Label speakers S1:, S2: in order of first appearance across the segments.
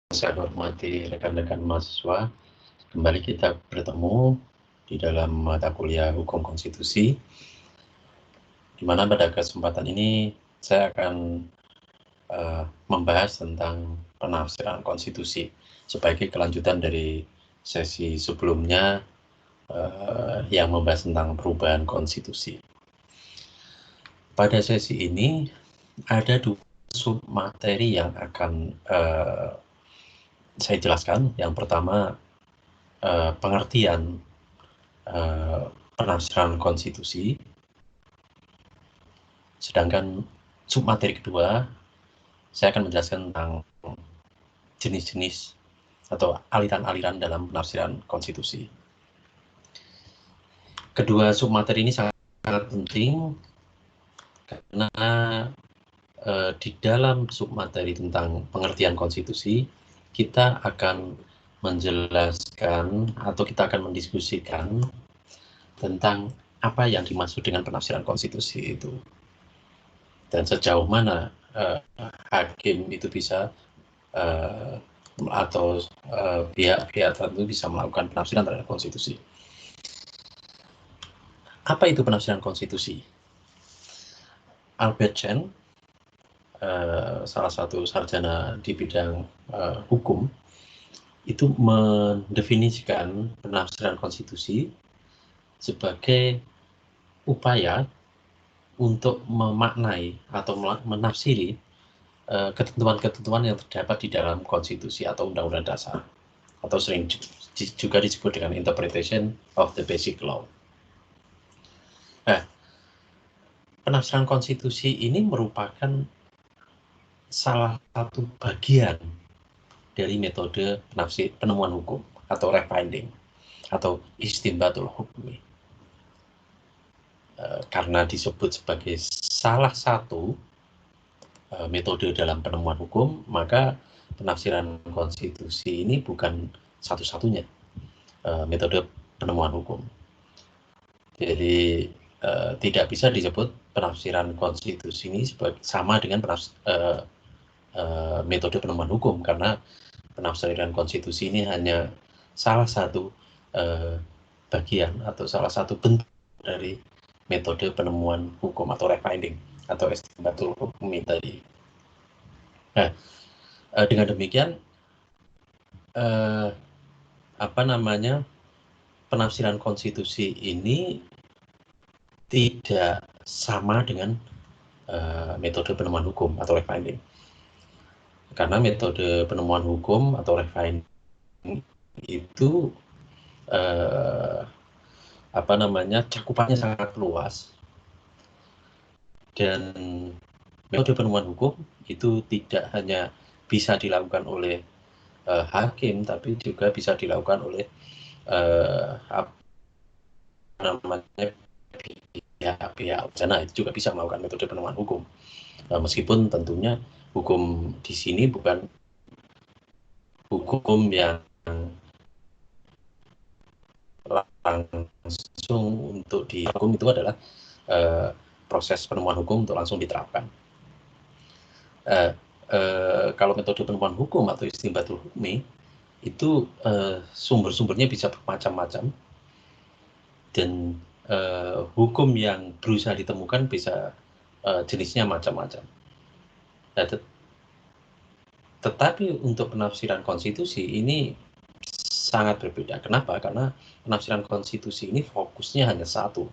S1: Saya hormati rekan-rekan mahasiswa, kembali kita bertemu di dalam mata kuliah Hukum Konstitusi, di mana pada kesempatan ini saya akan membahas tentang penafsiran konstitusi sebagai kelanjutan dari sesi sebelumnya yang membahas tentang perubahan konstitusi. Pada sesi ini ada dua submateri yang akan saya jelaskan. Yang pertama, pengertian penafsiran konstitusi, sedangkan submateri kedua saya akan menjelaskan tentang jenis-jenis atau aliran-aliran dalam penafsiran konstitusi. Kedua submateri ini sangat penting karena di dalam submateri tentang pengertian konstitusi kita akan menjelaskan atau kita akan mendiskusikan tentang apa yang dimaksud dengan penafsiran konstitusi itu dan sejauh mana hakim itu bisa atau pihak-pihak tertentu bisa melakukan penafsiran terhadap konstitusi. Apa itu penafsiran konstitusi? Albert Chen, salah satu sarjana di bidang hukum, itu mendefinisikan penafsiran konstitusi sebagai upaya untuk memaknai atau menafsiri ketentuan-ketentuan yang terdapat di dalam konstitusi atau undang-undang dasar, atau sering juga disebut dengan interpretation of the basic law. Nah, penafsiran konstitusi ini merupakan salah satu bagian dari metode penemuan hukum atau refining atau istinbatul hukmi. Karena disebut sebagai salah satu metode dalam penemuan hukum, maka penafsiran konstitusi ini bukan satu-satunya metode penemuan hukum. Jadi tidak bisa disebut penafsiran konstitusi ini sama dengan metode penemuan hukum, karena penafsiran konstitusi ini hanya salah satu bagian atau salah satu bentuk dari metode penemuan hukum atau refining atau istinbatul hukmi tadi. Nah, dengan demikian penafsiran konstitusi ini tidak sama dengan metode penemuan hukum atau refining. Karena metode penemuan hukum atau refining itu cakupannya sangat luas, dan metode penemuan hukum itu tidak hanya bisa dilakukan oleh hakim, tapi juga bisa dilakukan oleh pihak-pihak pidana, itu juga bisa melakukan metode penemuan hukum. Meskipun tentunya hukum di sini bukan hukum yang langsung untuk dihukum, itu adalah proses penemuan hukum untuk langsung diterapkan. Kalau metode penemuan hukum atau istinbatul hukmi itu sumber-sumbernya bisa bermacam-macam, dan hukum yang berusaha ditemukan bisa jenisnya macam-macam. Tetapi untuk penafsiran konstitusi ini sangat berbeda. Kenapa? Karena penafsiran konstitusi ini fokusnya hanya satu,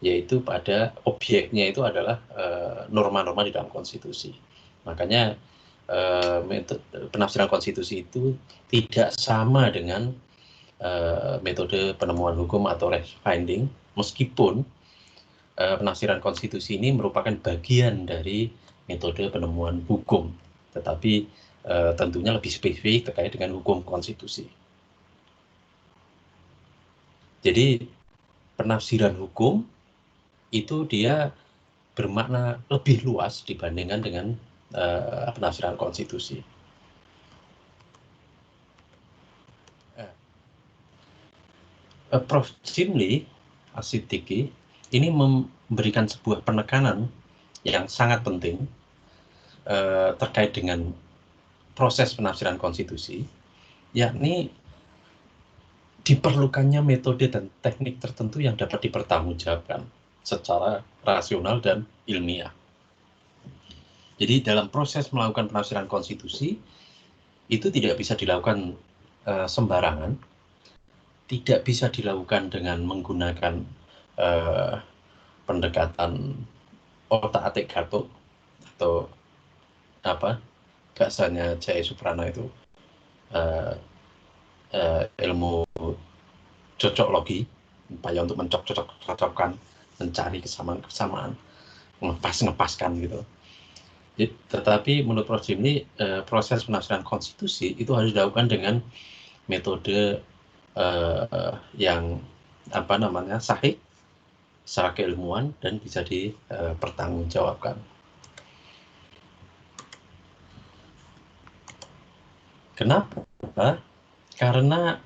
S1: yaitu pada objeknya itu adalah norma-norma di dalam konstitusi. Makanya penafsiran konstitusi itu tidak sama dengan metode penemuan hukum atau refining, meskipun penafsiran konstitusi ini merupakan bagian dari metode penemuan hukum, tetapi tentunya lebih spesifik terkait dengan hukum konstitusi. Jadi penafsiran hukum itu dia bermakna lebih luas dibandingkan dengan penafsiran konstitusi. Prof. Jimli As-Siddiqi ini memberikan sebuah penekanan yang sangat penting terkait dengan proses penafsiran konstitusi, yakni diperlukannya metode dan teknik tertentu yang dapat dipertanggungjawabkan secara rasional dan ilmiah. Jadi dalam proses melakukan penafsiran konstitusi itu tidak bisa dilakukan sembarangan, tidak bisa dilakukan dengan menggunakan pendekatan otak-atik gatuk atau apa bahasanya Jaya Suprana itu ilmu cocoklogi, upaya untuk mencocokkan, mencari kesamaan, ngepaskan gitu. Tetapi menurut Prof. Jimli, proses penafsiran konstitusi itu harus dilakukan dengan metode yang sahih secara keilmuan dan bisa dipertanggungjawabkan. Kenapa? Karena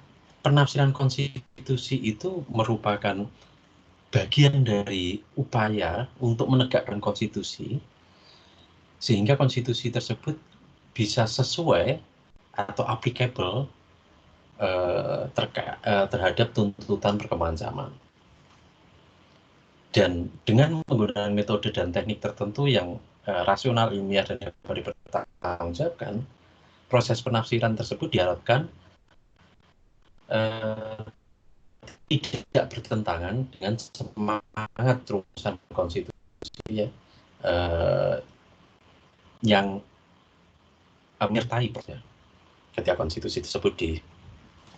S1: penafsiran konstitusi itu merupakan bagian dari upaya untuk menegakkan konstitusi, sehingga konstitusi tersebut bisa sesuai atau applicable terhadap tuntutan perkembangan zaman. Dan dengan menggunakan metode dan teknik tertentu yang rasional, ilmiah, dan dapat dipertanggungjawabkan, proses penafsiran tersebut diharapkan tidak bertentangan dengan semangat rumusan konstitusi yang menyertai ketika konstitusi tersebut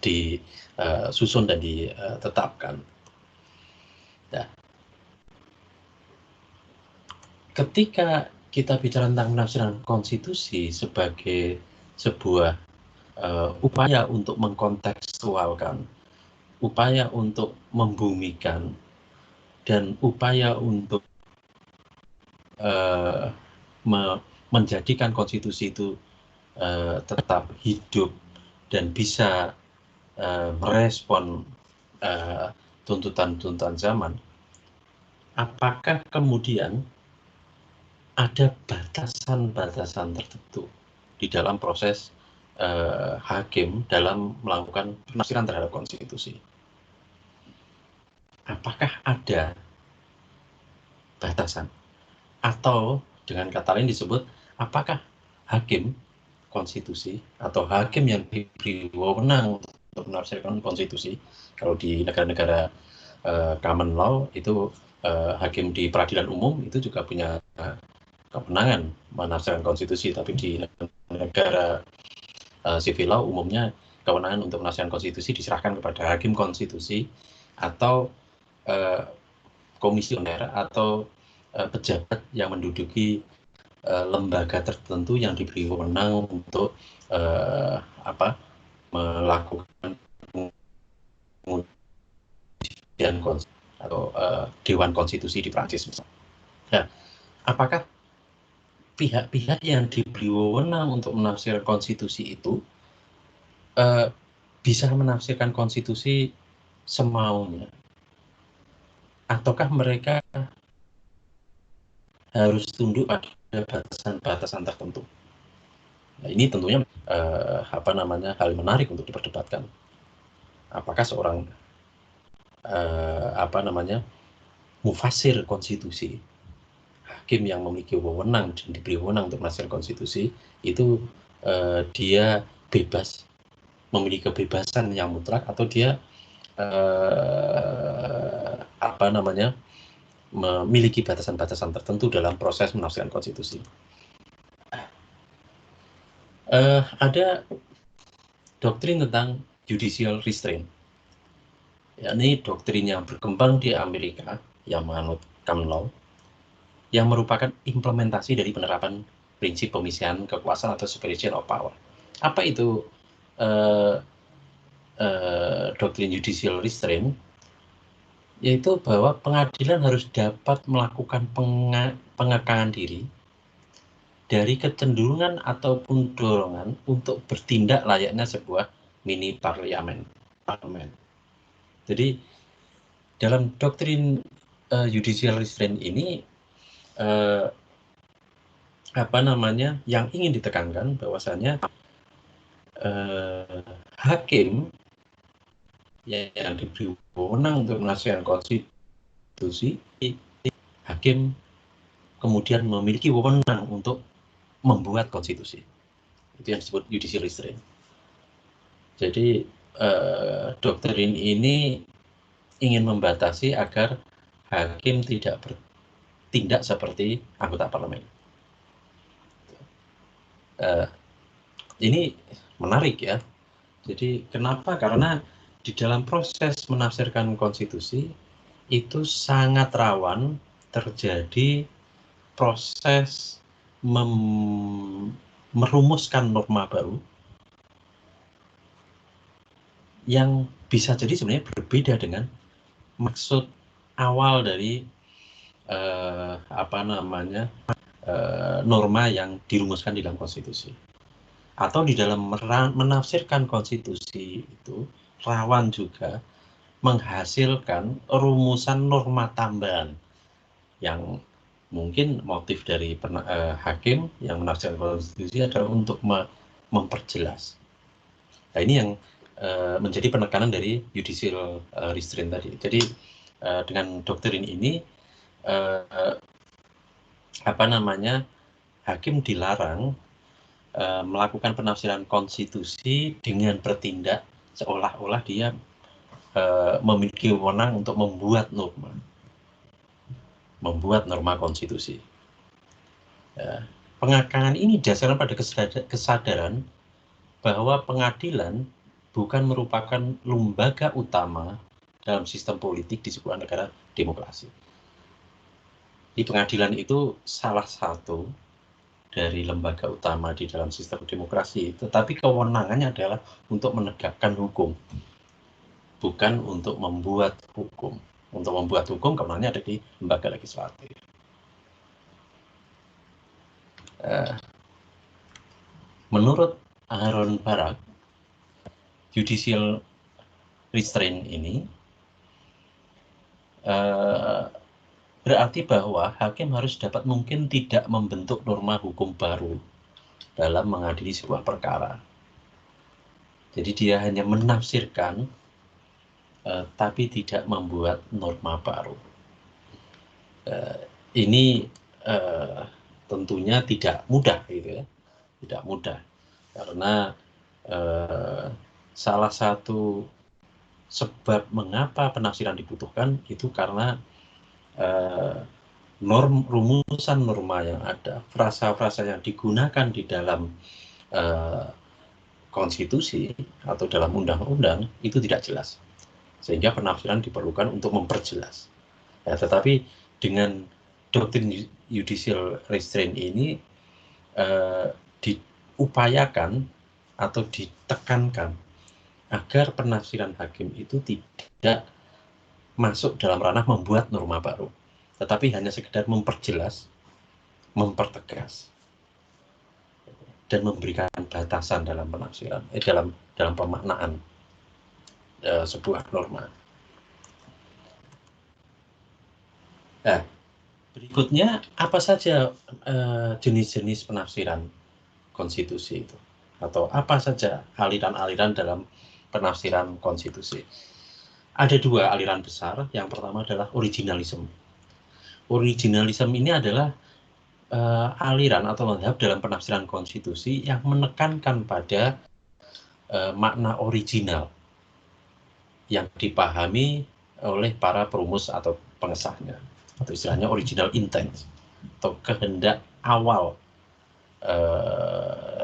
S1: disusun dan ditetapkan. Nah, ketika kita bicara tentang penafsiran konstitusi sebagai sebuah upaya untuk mengkontekstualkan, upaya untuk membumikan, dan upaya untuk menjadikan konstitusi itu tetap hidup dan bisa merespon tuntutan-tuntutan zaman, apakah kemudian ada batasan-batasan tertentu di dalam proses hakim dalam melakukan penafsiran terhadap konstitusi? Apakah ada batasan? Atau dengan kata lain disebut, apakah hakim konstitusi atau hakim yang diberi wewenang untuk menafsirkan konstitusi, kalau di negara-negara common law itu hakim di peradilan umum itu juga punya kewenangan menafsirkan konstitusi, tapi di negara civil law umumnya kewenangan untuk menafsirkan konstitusi diserahkan kepada hakim konstitusi atau komisioner atau pejabat yang menduduki lembaga tertentu yang diberi wewenang untuk melakukan pengujian atau Dewan Konstitusi di Prancis misalnya. Nah, apakah pihak-pihak yang diberi wewenang untuk menafsirkan konstitusi itu bisa menafsirkan konstitusi semaunya, ataukah mereka harus tunduk pada batasan-batasan tertentu? Nah, ini tentunya hal menarik untuk diperdebatkan. Apakah seorang mufasir konstitusi, hakim yang memiliki wewenang dan diberi wewenang untuk menafsirkan konstitusi itu dia bebas, memiliki kebebasan yang mutlak, atau dia memiliki batasan-batasan tertentu dalam proses menafsirkan konstitusi? Ada doktrin tentang judicial restraint, yakni doktrin yang berkembang di Amerika yang menganut common law, yang merupakan implementasi dari penerapan prinsip pemisahan kekuasaan atau separation of power. Apa itu doktrin judicial restraint? Yaitu bahwa pengadilan harus dapat melakukan pengekangan diri dari kecenderungan ataupun dorongan untuk bertindak layaknya sebuah mini parlemen. Jadi dalam doktrin judicial restraint ini yang ingin ditekankan bahwasanya hakim yang diberi wewenang untuk menafsirkan konstitusi, hakim kemudian memiliki wewenang untuk membuat konstitusi. Itu yang disebut judicial restraint. Jadi doktrin ini ingin membatasi agar hakim tidak bertindak seperti anggota parlemen. Ini menarik ya. Jadi kenapa? Karena di dalam proses menafsirkan konstitusi itu sangat rawan terjadi proses merumuskan norma baru yang bisa jadi sebenarnya berbeda dengan maksud awal dari norma yang dirumuskan di dalam konstitusi. Atau di dalam menafsirkan konstitusi itu rawan juga menghasilkan rumusan norma tambahan yang mungkin motif dari hakim yang menafsirkan konstitusi adalah untuk memperjelas. Nah, ini yang menjadi penekanan dari judicial restraint tadi. Jadi dengan doktrin ini hakim dilarang melakukan penafsiran konstitusi dengan bertindak seolah-olah dia memiliki wewenang untuk membuat norma konstitusi. Pengakangan ini dasarnya pada kesadaran bahwa pengadilan bukan merupakan lembaga utama dalam sistem politik di sebuah negara demokrasi. Di pengadilan itu salah satu dari lembaga utama di dalam sistem demokrasi, tetapi kewenangannya adalah untuk menegakkan hukum, bukan untuk membuat hukum. Untuk membuat hukum kewenangannya ada di lembaga legislatif. Menurut Aaron Barak, judicial restraint ini berarti bahwa hakim harus dapat mungkin tidak membentuk norma hukum baru dalam mengadili sebuah perkara. Jadi dia hanya menafsirkan tapi tidak membuat norma baru. Ini tentunya tidak mudah gitu ya. Tidak mudah karena salah satu sebab mengapa penafsiran dibutuhkan itu karena rumusan norma yang ada, frasa-frasa yang digunakan di dalam konstitusi atau dalam undang-undang itu tidak jelas, sehingga penafsiran diperlukan untuk memperjelas. Ya, tetapi dengan doktrin judicial restraint ini diupayakan atau ditekankan agar penafsiran hakim itu tidak masuk dalam ranah membuat norma baru, tetapi hanya sekedar memperjelas, mempertegas, dan memberikan batasan dalam penafsiran, dalam pemaknaan sebuah norma. Nah, berikutnya apa saja jenis-jenis penafsiran konstitusi itu, atau apa saja aliran-aliran dalam penafsiran konstitusi? Ada dua aliran besar. Yang pertama adalah originalism. Originalism ini adalah aliran atau mazhab dalam penafsiran konstitusi yang menekankan pada makna original yang dipahami oleh para perumus atau pengesahnya, atau istilahnya original intent atau kehendak awal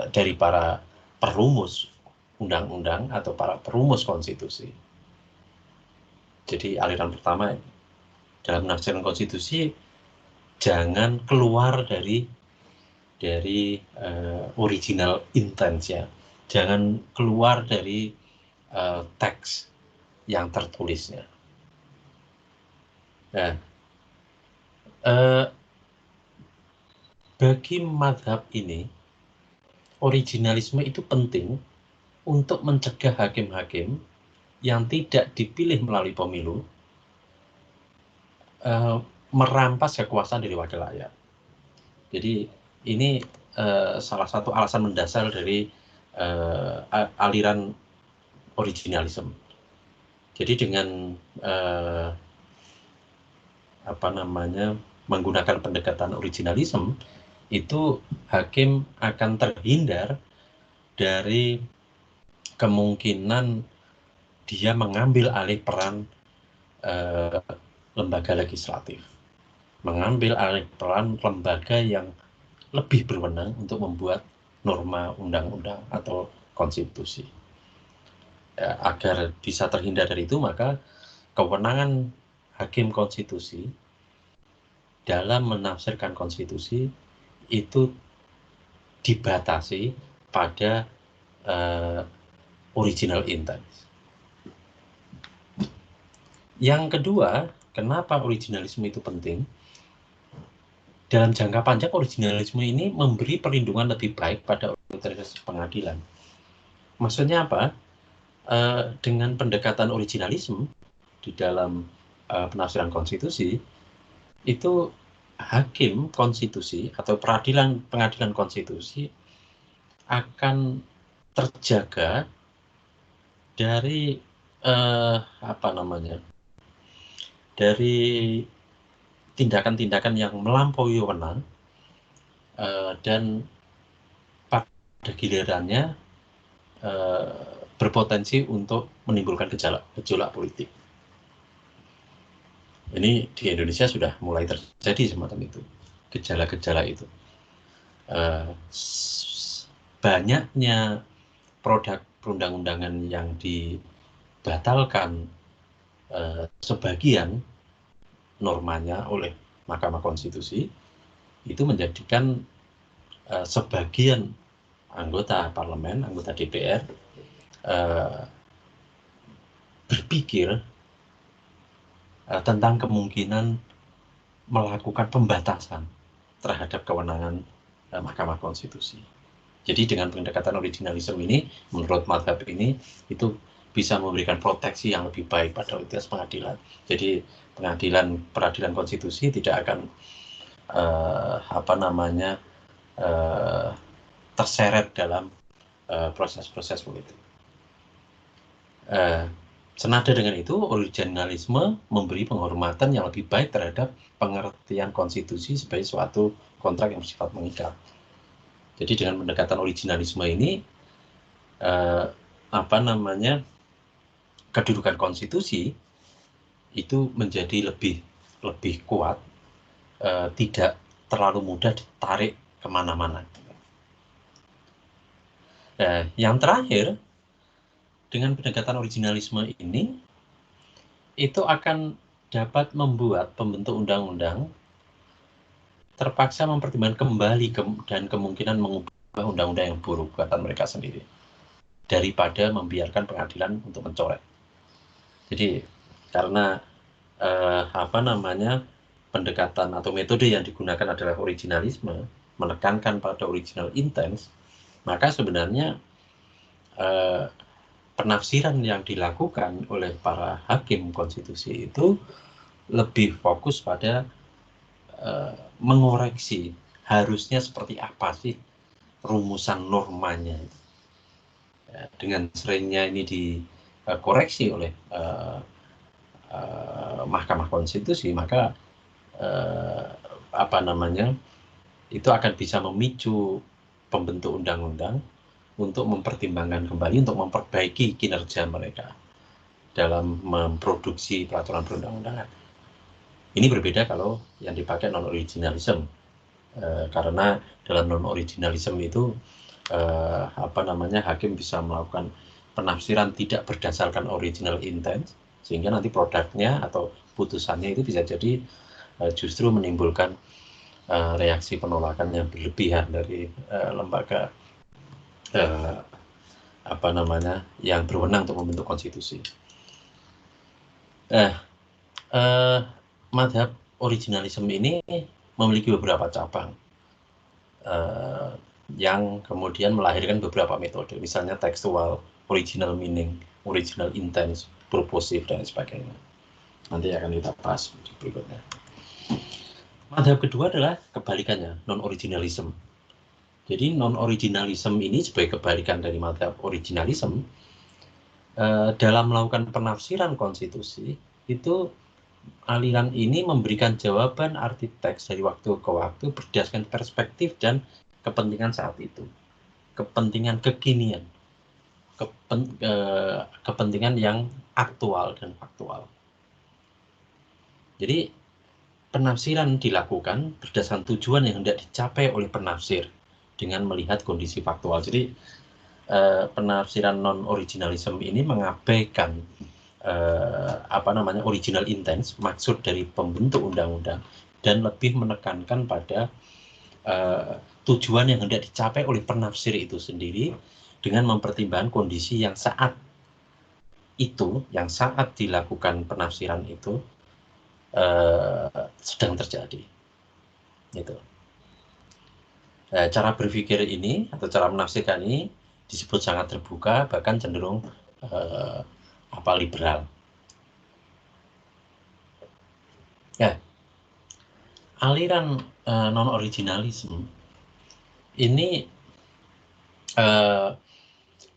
S1: dari para perumus undang-undang atau para perumus konstitusi. Jadi aliran pertama dalam penafsiran konstitusi jangan keluar dari original intent ya, jangan keluar dari teks yang tertulisnya. Nah, bagi mazhab ini originalisme itu penting untuk mencegah hakim-hakim yang tidak dipilih melalui pemilu merampas kekuasaan dari wakil rakyat. Jadi ini salah satu alasan mendasar dari aliran originalism. Jadi dengan menggunakan pendekatan originalism, itu hakim akan terhindar dari kemungkinan dia mengambil alih peran lembaga legislatif, mengambil alih peran lembaga yang lebih berwenang untuk membuat norma undang-undang atau konstitusi. Ya, agar bisa terhindar dari itu, maka kewenangan hakim konstitusi dalam menafsirkan konstitusi itu dibatasi pada original intent. Yang kedua, kenapa originalisme itu penting? Dalam jangka panjang, originalisme ini memberi perlindungan lebih baik pada otoritas pengadilan. Maksudnya apa? Dengan pendekatan originalisme di dalam penafsiran konstitusi, itu hakim konstitusi atau pengadilan konstitusi akan terjaga dari dari tindakan-tindakan yang melampaui wewenang dan pada gilirannya berpotensi untuk menimbulkan gejolak politik. Ini di Indonesia sudah mulai terjadi semacam itu, gejala-gejala itu. Banyaknya produk perundang-undangan yang dibatalkan sebagian normanya oleh Mahkamah Konstitusi, itu menjadikan sebagian anggota parlemen, anggota DPR berpikir tentang kemungkinan melakukan pembatasan terhadap kewenangan Mahkamah Konstitusi. Jadi dengan pendekatan originalisme ini, menurut mazhab ini, itu bisa memberikan proteksi yang lebih baik pada otoritas pengadilan. Jadi peradilan konstitusi tidak akan terseret dalam proses-proses politik. Senada dengan itu, originalisme memberi penghormatan yang lebih baik terhadap pengertian konstitusi sebagai suatu kontrak yang bersifat mengikat. Jadi dengan pendekatan originalisme ini, kedudukan konstitusi itu menjadi lebih kuat, tidak terlalu mudah ditarik kemana-mana. Yang terakhir, dengan pendekatan originalisme ini, itu akan dapat membuat pembentuk undang-undang terpaksa mempertimbangkan kembali dan kemungkinan mengubah undang-undang yang buruk buatan mereka sendiri, daripada membiarkan pengadilan untuk mencoret. Jadi karena pendekatan atau metode yang digunakan adalah originalisme, menekankan pada original intent, maka sebenarnya penafsiran yang dilakukan oleh para hakim konstitusi itu lebih fokus pada mengoreksi harusnya seperti apa sih rumusan normanya. Dengan seringnya ini dikoreksi oleh Mahkamah Konstitusi, maka itu akan bisa memicu pembentuk undang-undang untuk mempertimbangkan kembali, untuk memperbaiki kinerja mereka dalam memproduksi peraturan perundang-undangan. Ini berbeda kalau yang dipakai non-originalism, karena dalam non-originalism itu hakim bisa melakukan penafsiran tidak berdasarkan original intent, sehingga nanti produknya atau putusannya itu bisa jadi justru menimbulkan reaksi penolakan yang berlebihan dari lembaga yang berwenang untuk membentuk konstitusi. Mazhab originalisme ini memiliki beberapa cabang yang kemudian melahirkan beberapa metode, misalnya tekstual, original meaning, original intent, purposive, dan sebagainya. Nanti akan kita bahas di berikutnya. Mazhab kedua adalah kebalikannya, non-originalism. Jadi non-originalism ini sebagai kebalikan dari madhab originalism, dalam melakukan penafsiran konstitusi, itu aliran ini memberikan jawaban arti teks dari waktu ke waktu berdasarkan perspektif dan kepentingan saat itu, kepentingan kekinian, kepentingan yang aktual dan faktual. Jadi penafsiran dilakukan berdasarkan tujuan yang hendak dicapai oleh penafsir dengan melihat kondisi faktual. Jadi penafsiran non-originalism ini mengabaikan original intent, maksud dari pembentuk undang-undang, dan lebih menekankan pada tujuan yang hendak dicapai oleh penafsir itu sendiri dengan mempertimbangkan kondisi yang saat dilakukan penafsiran itu sedang terjadi. Gitu. Cara berpikir ini atau cara menafsirkan ini disebut sangat terbuka, bahkan cenderung liberal. Ya, aliran non-originalism ini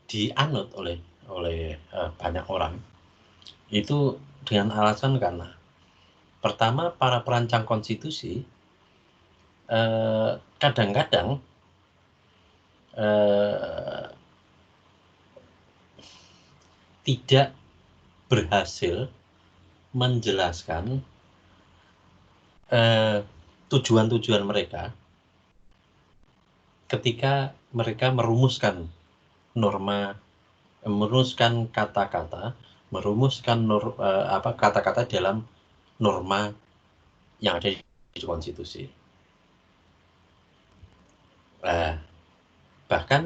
S1: dianut oleh banyak orang itu dengan alasan karena pertama, para perancang konstitusi kadang-kadang tidak berhasil menjelaskan tujuan-tujuan mereka ketika mereka merumuskan norma, merumuskan kata-kata, merumuskan kata-kata dalam norma yang ada di konstitusi. Bahkan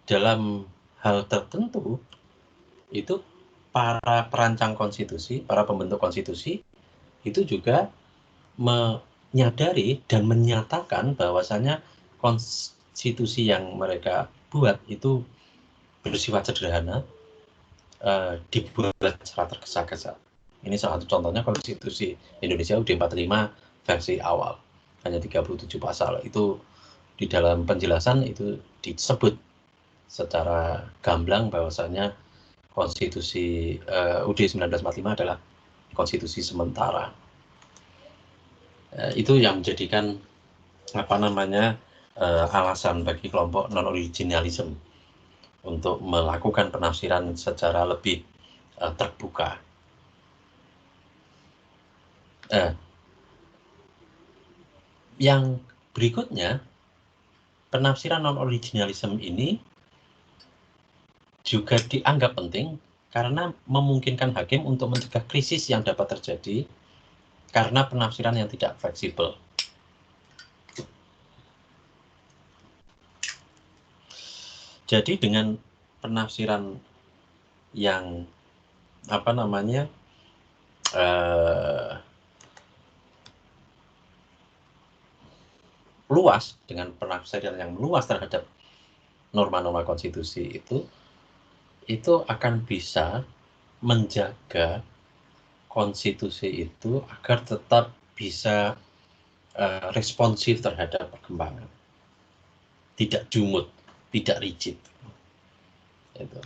S1: dalam hal tertentu itu para perancang konstitusi, para pembentuk konstitusi itu juga menyadari dan menyatakan bahwasanya konstitusi yang mereka buat itu bersifat sederhana, dibuat secara tergesa-gesa. Ini salah satu contohnya konstitusi Indonesia UUD 45 versi awal, hanya 37 pasal. Itu di dalam penjelasan itu disebut secara gamblang bahwasanya konstitusi UUD 1945 adalah konstitusi sementara. Itu yang menjadikan alasan bagi kelompok non-originalism untuk melakukan penafsiran secara lebih terbuka. Yang berikutnya, penafsiran non-originalism ini juga dianggap penting karena memungkinkan hakim untuk mencegah krisis yang dapat terjadi karena penafsiran yang tidak fleksibel. Jadi dengan penafsiran yang luas, dengan penafsiran yang luas terhadap norma-norma konstitusi itu akan bisa menjaga konstitusi itu agar tetap bisa responsif terhadap perkembangan, tidak jumut, tidak rigid. Gitu.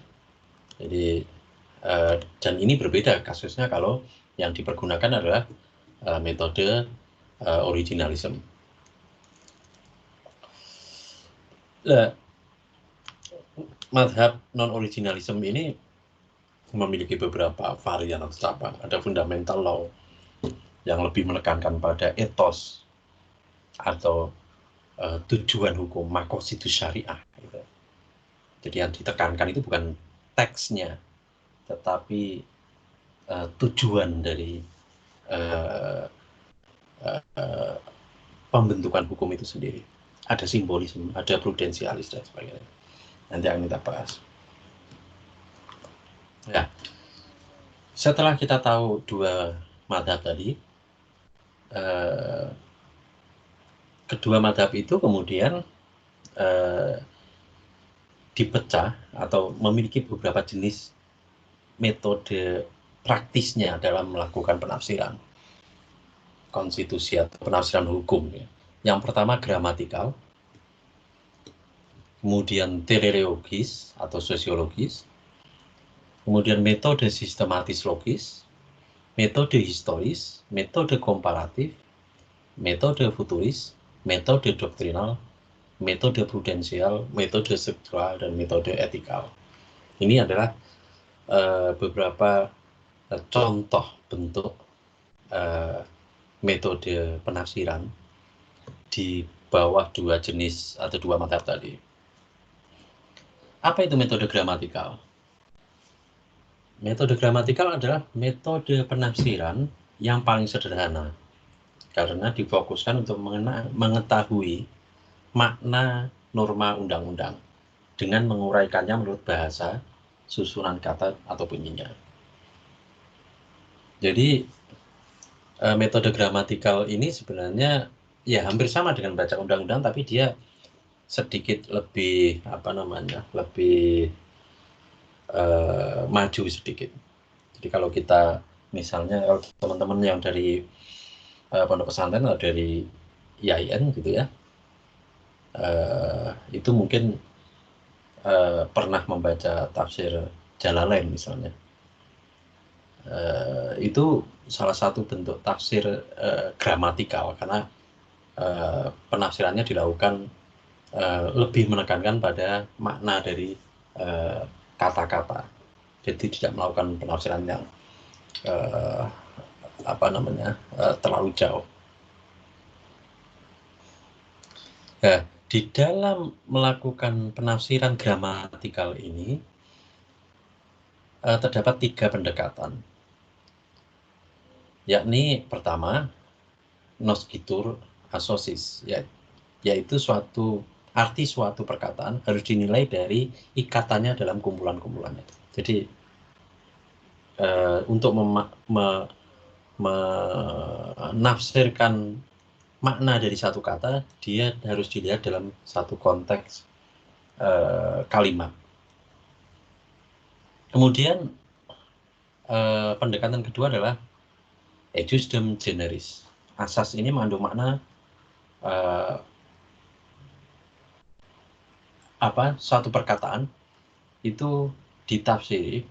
S1: Jadi dan ini berbeda kasusnya kalau yang dipergunakan adalah metode originalism. Madhab non-originalism ini memiliki beberapa varian atau cabang. Ada fundamental law yang lebih menekankan pada etos atau tujuan hukum, makosidus syariah. Gitu. Jadi yang ditekankan itu bukan teksnya, tetapi tujuan dari pembentukan hukum itu sendiri. Ada simbolisme, ada prudensialis dan sebagainya. Nanti akan kita bahas. Ya, setelah kita tahu dua madhab tadi, kedua madhab itu kemudian dipecah atau memiliki beberapa jenis metode praktisnya dalam melakukan penafsiran konstitusi atau penafsiran hukum. Yang pertama gramatikal, kemudian teleologis atau sosiologis, kemudian metode sistematis logis, metode historis, metode komparatif, metode futuris, metode doktrinal, metode prudensial, metode struktural, dan metode etikal. Ini adalah beberapa contoh bentuk metode penafsiran di bawah dua jenis atau dua materi tadi. Apa itu metode gramatikal? Metode gramatikal adalah metode penafsiran yang paling sederhana karena difokuskan untuk mengetahui makna norma undang-undang dengan menguraikannya menurut bahasa, susunan kata, atau bunyinya. Jadi metode gramatikal ini sebenarnya ya hampir sama dengan baca undang-undang, tapi dia sedikit lebih lebih maju sedikit. Jadi kalau kita misalnya kalau teman-teman yang dari pondok pesantren atau dari IAIN gitu ya, itu mungkin pernah membaca tafsir Jalalain misalnya. Itu salah satu bentuk tafsir gramatikal karena penafsirannya dilakukan lebih menekankan pada makna dari kata-kata. Jadi tidak melakukan penafsiran yang terlalu jauh. Nah, di dalam melakukan penafsiran gramatikal ini terdapat 3 pendekatan, yakni pertama noscitur associs, yaitu arti suatu perkataan harus dinilai dari ikatannya dalam kumpulan-kumpulannya. Jadi untuk menafsirkan makna dari satu kata, dia harus dilihat dalam satu konteks kalimat. Kemudian pendekatan kedua adalah ejusdem generis. Asas ini mengandung makna suatu perkataan itu ditafsiri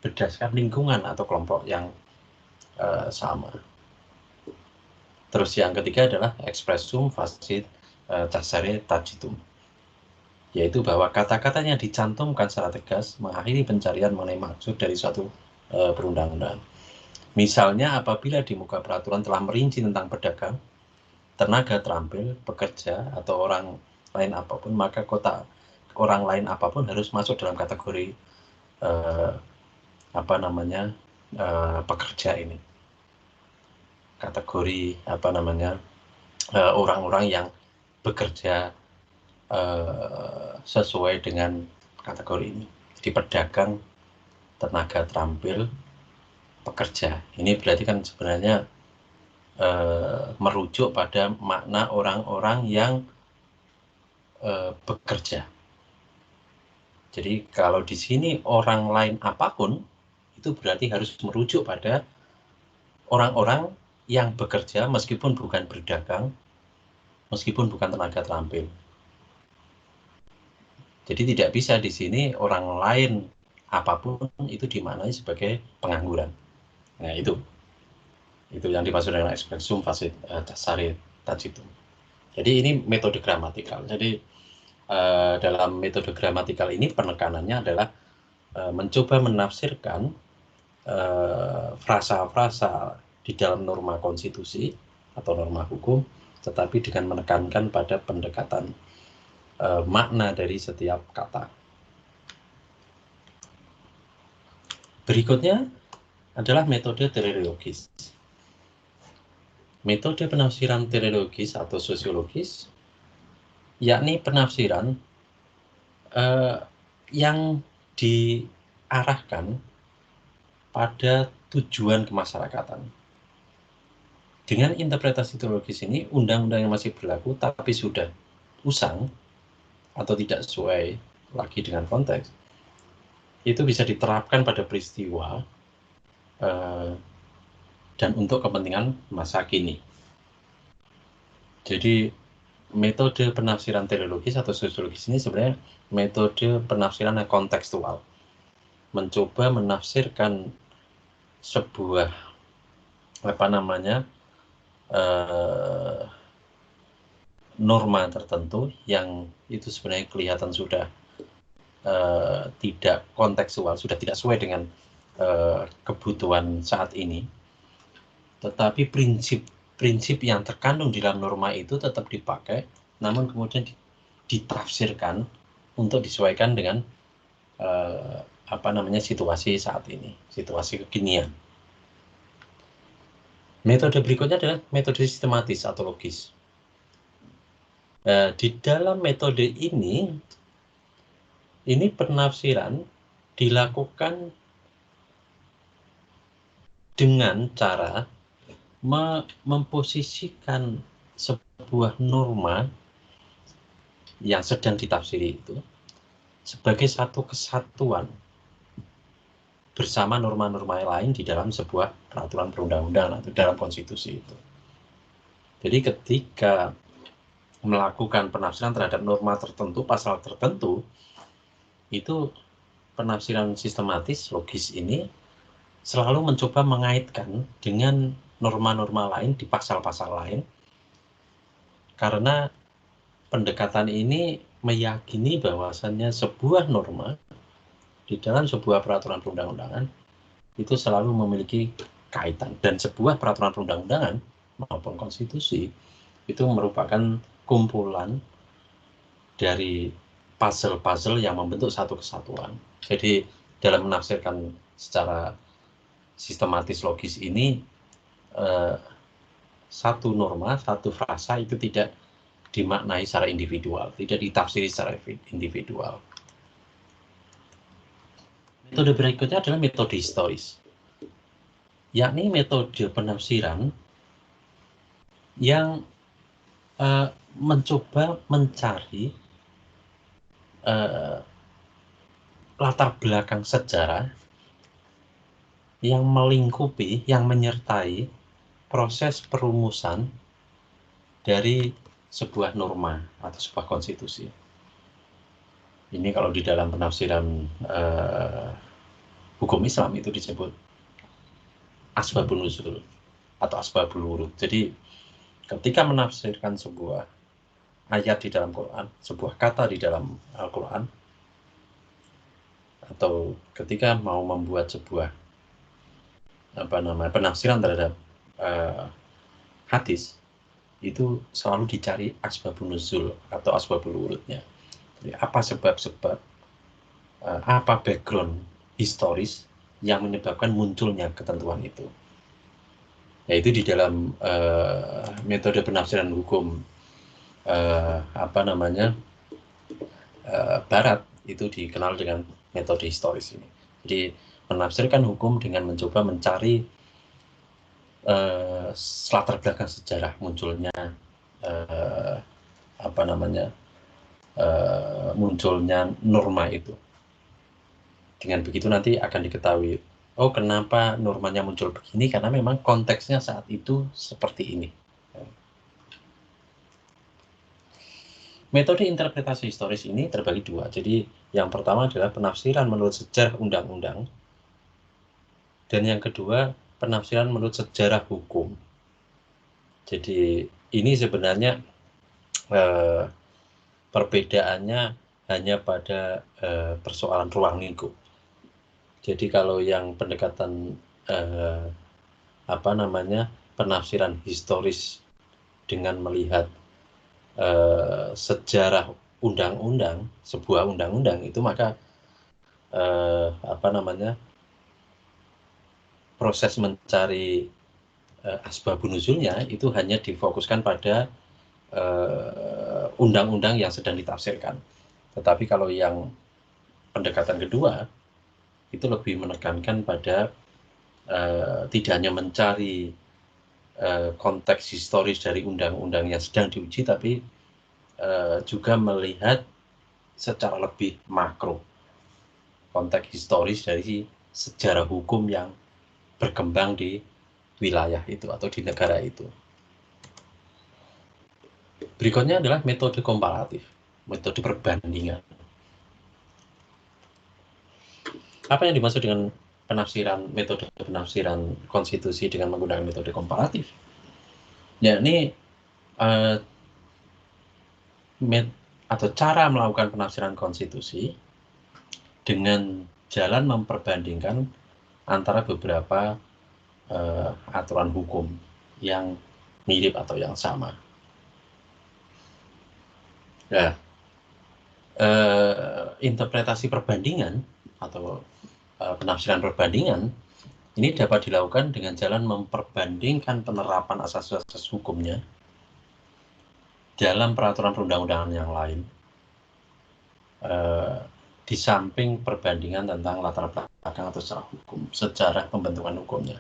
S1: berdasarkan lingkungan atau kelompok yang sama. Terus yang ketiga adalah expressum facit cesare tacitum, yaitu bahwa kata-katanya dicantumkan secara tegas mengakhiri pencarian mengenai maksud dari suatu perundang-undangan. Misalnya apabila di muka peraturan telah merinci tentang pedagang, tenaga terampil, pekerja, atau orang lain apapun, maka orang lain apapun harus masuk dalam kategori pekerja ini. Kategori orang-orang yang bekerja sesuai dengan kategori ini. Jadi pedagang, tenaga terampil, pekerja. Ini berarti kan sebenarnya merujuk pada makna orang-orang yang bekerja. Jadi kalau di sini orang lain apapun, itu berarti harus merujuk pada orang-orang yang bekerja meskipun bukan berdagang, meskipun bukan tenaga terampil. Jadi tidak bisa di sini orang lain apapun itu dimaknai sebagai pengangguran. Nah itu yang dimaksud dengan expressum facit cesare tacitum. Jadi ini metode gramatikal. Jadi dalam metode gramatikal ini penekanannya adalah mencoba menafsirkan frasa-frasa di dalam norma konstitusi atau norma hukum, tetapi dengan menekankan pada pendekatan makna dari setiap kata. Berikutnya adalah metode teleologis. Metode penafsiran teleologis atau sosiologis, yakni penafsiran yang diarahkan pada tujuan kemasyarakatan. Dengan interpretasi teologis ini, undang-undang yang masih berlaku tapi sudah usang atau tidak sesuai lagi dengan konteks, itu bisa diterapkan pada peristiwa dan untuk kepentingan masa kini. Jadi metode penafsiran teleologis atau sosiologis ini sebenarnya metode penafsiran yang kontekstual, mencoba menafsirkan sebuah norma tertentu yang itu sebenarnya kelihatan sudah tidak kontekstual, sudah tidak sesuai dengan kebutuhan saat ini, tetapi prinsip yang terkandung di dalam norma itu tetap dipakai, namun kemudian ditafsirkan untuk disesuaikan dengan situasi saat ini, situasi kekinian. Metode berikutnya adalah metode sistematis atau logis. Di dalam metode ini penafsiran dilakukan dengan cara memposisikan sebuah norma yang sedang ditafsiri itu sebagai satu kesatuan bersama norma-norma lain di dalam sebuah peraturan perundang-undangan atau dalam konstitusi itu. Jadi ketika melakukan penafsiran terhadap norma tertentu, pasal tertentu, itu penafsiran sistematis logis ini selalu mencoba mengaitkan dengan norma-norma lain di pasal-pasal lain, karena pendekatan ini meyakini bahwasannya sebuah norma di dalam sebuah peraturan perundang-undangan itu selalu memiliki kaitan, dan sebuah peraturan perundang-undangan maupun konstitusi itu merupakan kumpulan dari puzzle-puzzle yang membentuk satu kesatuan. Jadi dalam menafsirkan secara sistematis logis ini, satu norma, satu frasa itu tidak dimaknai secara individual, tidak ditafsiri secara individual. Metode berikutnya adalah metode historis, yakni metode penafsiran yang mencoba mencari latar belakang sejarah yang melingkupi, yang menyertai proses perumusan dari sebuah norma atau sebuah konstitusi. Ini kalau di dalam penafsiran hukum Islam itu disebut asbabun nuzul atau asbabul wurud. Jadi ketika menafsirkan sebuah ayat di dalam Quran, sebuah kata di dalam Al-Quran, atau ketika mau membuat sebuah penafsiran terhadap hadis, itu selalu dicari asbabun nuzul atau asbabul wurudnya. Jadi, apa sebab-sebab, apa background historis yang menyebabkan munculnya ketentuan itu. Yaitu di dalam metode penafsiran hukum Barat itu dikenal dengan metode historis ini. Jadi menafsirkan hukum dengan mencoba mencari latar belakang sejarah munculnya munculnya norma itu. Dengan begitu nanti akan diketahui, oh kenapa normanya muncul begini, karena memang konteksnya saat itu seperti ini. Metode interpretasi historis ini terbagi dua. Jadi yang pertama adalah penafsiran menurut sejarah undang-undang, dan yang kedua penafsiran menurut sejarah hukum. Jadi ini sebenarnya perbedaannya hanya pada persoalan ruang lingkup. Jadi kalau yang pendekatan penafsiran historis dengan melihat sejarah undang-undang, sebuah undang-undang itu, maka proses mencari asbabun nuzulnya itu hanya difokuskan pada undang-undang yang sedang ditafsirkan. Tetapi kalau yang pendekatan kedua itu lebih menekankan pada tidak hanya mencari konteks historis dari undang-undang yang sedang diuji, tapi juga melihat secara lebih makro konteks historis dari sejarah hukum yang berkembang di wilayah itu atau di negara itu. Berikutnya adalah metode komparatif, metode perbandingan. Apa yang dimaksud dengan metode penafsiran konstitusi dengan menggunakan metode komparatif? Yakni atau cara melakukan penafsiran konstitusi dengan jalan memperbandingkan antara beberapa aturan hukum yang mirip atau yang sama. Nah, interpretasi perbandingan atau penafsiran perbandingan ini dapat dilakukan dengan jalan memperbandingkan penerapan asas-asas hukumnya dalam peraturan perundang-undangan yang lain, di samping perbandingan tentang latar belakang atau sejarah pembentukan hukumnya.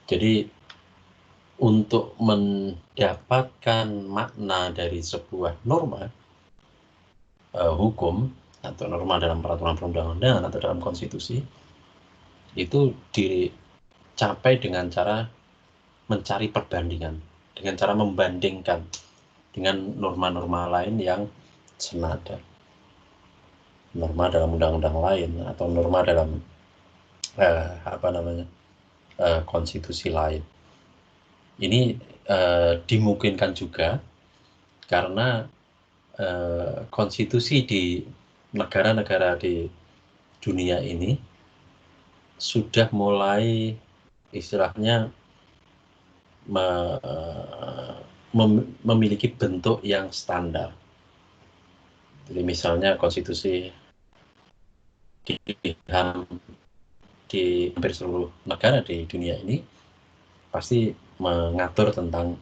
S1: Jadi untuk mendapatkan makna dari sebuah norma hukum atau norma dalam peraturan perundang-undangan atau dalam konstitusi, itu dicapai dengan cara mencari perbandingan, dengan cara membandingkan dengan norma-norma lain yang senada, norma dalam undang-undang lain atau norma dalam konstitusi lain. Ini dimungkinkan juga karena konstitusi di negara-negara di dunia ini sudah mulai istilahnya memiliki bentuk yang standar. Jadi misalnya konstitusi di hampir seluruh negara di dunia ini pasti mengatur tentang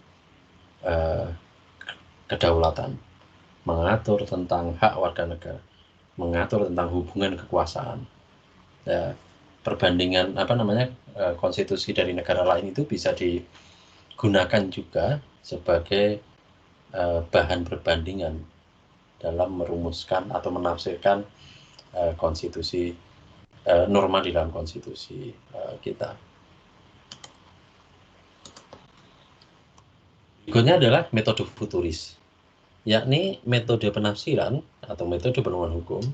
S1: kedaulatan, mengatur tentang hak warga negara, mengatur tentang hubungan kekuasaan. Perbandingan konstitusi dari negara lain itu bisa digunakan juga sebagai bahan perbandingan dalam merumuskan atau menafsirkan konstitusi, norma di dalam konstitusi kita. Berikutnya adalah metode futuris, yakni metode penafsiran atau metode penemuan hukum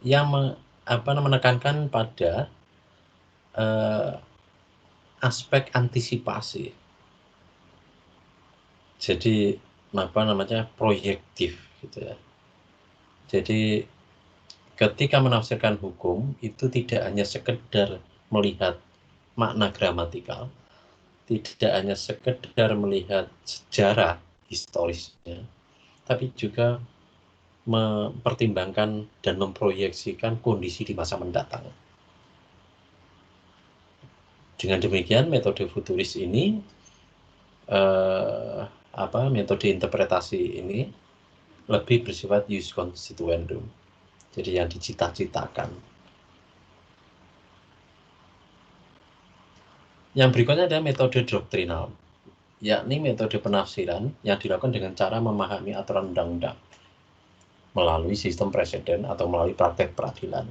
S1: yang menekankan pada aspek antisipasi. Jadi proyektif gitu ya. Jadi ketika menafsirkan hukum itu tidak hanya sekedar melihat makna gramatikal, tidak hanya sekedar melihat sejarah historisnya, tapi juga mempertimbangkan dan memproyeksikan kondisi di masa mendatang. Dengan demikian metode futuris ini, metode interpretasi ini lebih bersifat jus constituendum, jadi yang dicita-citakan. Yang berikutnya adalah metode doktrinal, yakni metode penafsiran yang dilakukan dengan cara memahami aturan undang-undang melalui sistem preseden atau melalui praktek peradilan.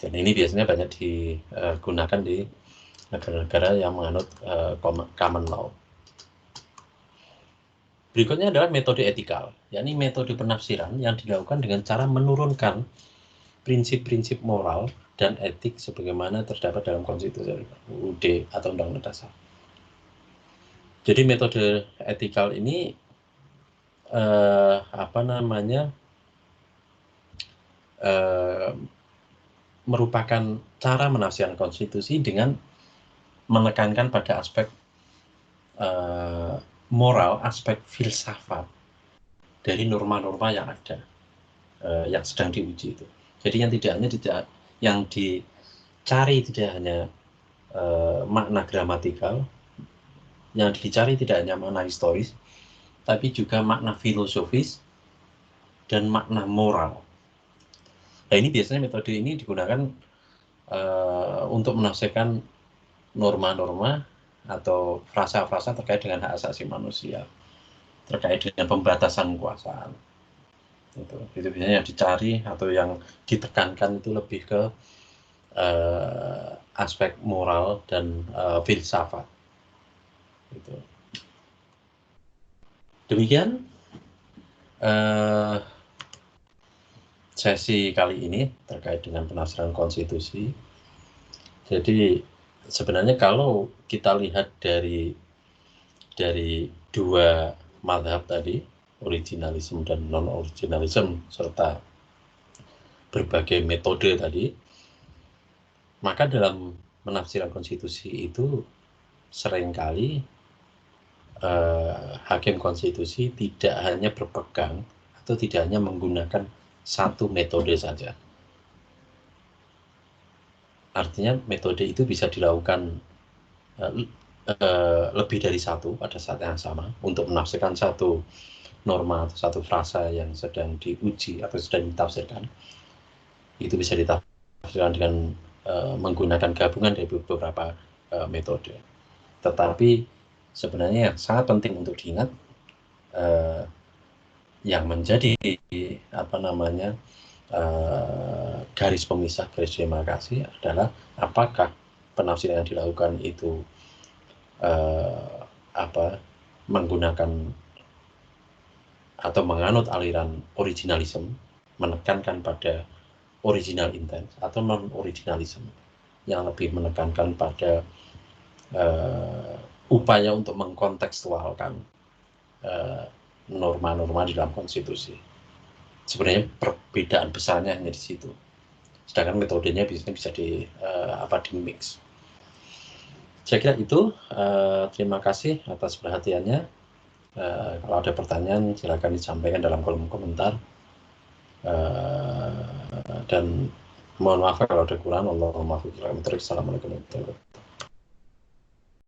S1: Dan ini biasanya banyak digunakan di negara-negara yang menganut common law. Berikutnya adalah metode etikal, yakni metode penafsiran yang dilakukan dengan cara menurunkan prinsip-prinsip moral dan etik sebagaimana terdapat dalam konstitusi UUD atau Undang-Undang Dasar. Jadi metode etikal ini merupakan cara menafsirkan konstitusi dengan menekankan pada aspek moral, aspek filsafat dari norma-norma yang ada, yang sedang diuji itu. Jadi yang dicari tidak hanya makna gramatikal, yang dicari tidak hanya makna historis, tapi juga makna filosofis dan makna moral. Nah, ini biasanya metode ini digunakan untuk menafsirkan norma-norma atau frasa-frasa terkait dengan hak asasi manusia, terkait dengan pembatasan kekuasaan. Itu biasanya yang dicari atau yang ditekankan itu lebih ke aspek moral dan filsafat. Gitu. Demikian sesi kali ini terkait dengan penafsiran konstitusi. Jadi sebenarnya kalau kita lihat dari dua mazhab tadi, originalisme dan non-originalisme, serta berbagai metode tadi, maka dalam penafsiran konstitusi itu seringkali hakim konstitusi tidak hanya berpegang atau tidak hanya menggunakan satu metode saja. Artinya metode itu bisa dilakukan lebih dari satu pada saat yang sama untuk menafsirkan satu norma atau satu frasa yang sedang diuji atau sedang ditafsirkan. Itu bisa ditafsirkan dengan menggunakan gabungan dari beberapa metode. Tetapi sebenarnya yang sangat penting untuk diingat, yang menjadi garis pemisah, garis demarkasi adalah apakah penafsiran yang dilakukan itu menggunakan atau menganut aliran originalisme, menekankan pada original intent, atau non-originalisme yang lebih menekankan pada upaya untuk mengkontekstualkan norma-norma di dalam konstitusi. Sebenarnya perbedaan besarnya hanya di situ. Sedangkan metodenya biasanya bisa di mix. Saya kira itu. Terima kasih atas perhatiannya. Kalau ada pertanyaan silakan disampaikan dalam kolom komentar. Dan mohon maaf kalau ada kurang. Assalamualaikum warahmatullahi wabarakatuh.